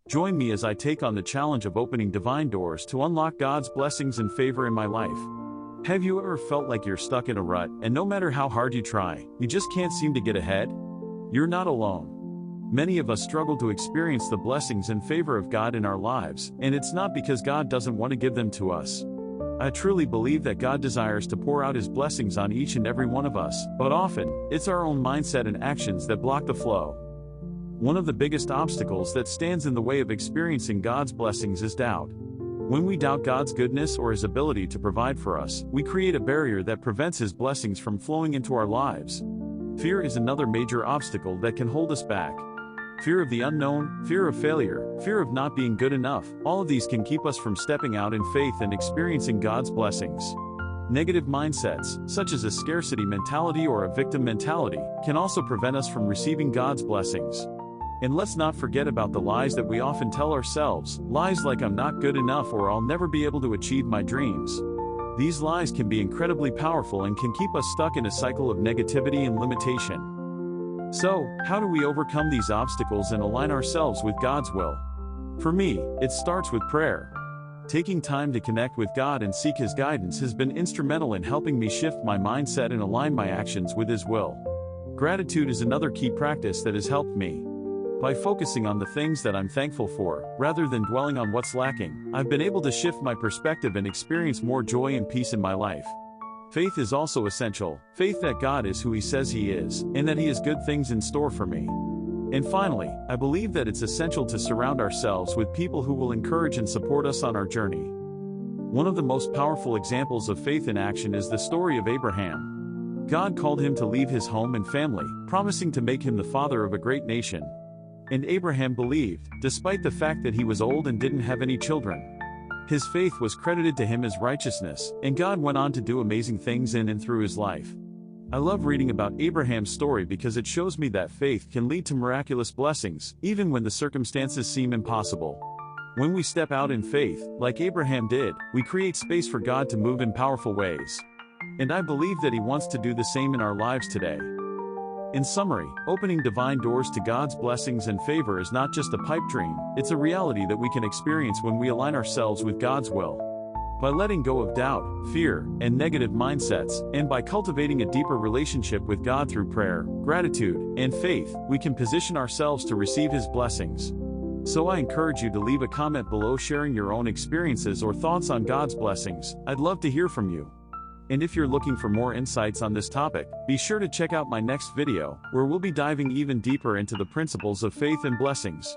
Join me as I take on the challenge of opening divine doors to unlock God's blessings and favor in my life. Have you ever felt like you're stuck in a rut, and no matter how hard you try, you just can't seem to get ahead? You're not alone. Many of us struggle to experience the blessings and favor of God in our lives, and it's not because God doesn't want to give them to us. I truly believe that God desires to pour out His blessings on each and every one of us, but often, it's our own mindset and actions that block the flow. One of the biggest obstacles that stands in the way of experiencing God's blessings is doubt. When we doubt God's goodness or His ability to provide for us, we create a barrier that prevents His blessings from flowing into our lives. Fear is another major obstacle that can hold us back. Fear of the unknown, fear of failure, fear of not being good enough, all of these can keep us from stepping out in faith and experiencing God's blessings. Negative mindsets, such as a scarcity mentality or a victim mentality, can also prevent us from receiving God's blessings. And let's not forget about the lies that we often tell ourselves, lies like I'm not good enough or I'll never be able to achieve my dreams. These lies can be incredibly powerful and can keep us stuck in a cycle of negativity and limitation. So, how do we overcome these obstacles and align ourselves with God's will? For me, it starts with prayer. Taking time to connect with God and seek His guidance has been instrumental in helping me shift my mindset and align my actions with His will. Gratitude is another key practice that has helped me. By focusing on the things that I'm thankful for, rather than dwelling on what's lacking, I've been able to shift my perspective and experience more joy and peace in my life. Faith is also essential, faith that God is who He says He is, and that He has good things in store for me. And finally, I believe that it's essential to surround ourselves with people who will encourage and support us on our journey. One of the most powerful examples of faith in action is the story of Abraham. God called him to leave his home and family, promising to make him the father of a great nation. And Abraham believed, despite the fact that he was old and didn't have any children. His faith was credited to him as righteousness, and God went on to do amazing things in and through his life. I love reading about Abraham's story because it shows me that faith can lead to miraculous blessings, even when the circumstances seem impossible. When we step out in faith, like Abraham did, we create space for God to move in powerful ways. And I believe that He wants to do the same in our lives today. In summary, opening divine doors to God's blessings and favor is not just a pipe dream, it's a reality that we can experience when we align ourselves with God's will. By letting go of doubt, fear, and negative mindsets, and by cultivating a deeper relationship with God through prayer, gratitude, and faith, we can position ourselves to receive His blessings. So I encourage you to leave a comment below sharing your own experiences or thoughts on God's blessings. I'd love to hear from you. And if you're looking for more insights on this topic, be sure to check out my next video, where we'll be diving even deeper into the principles of faith and blessings.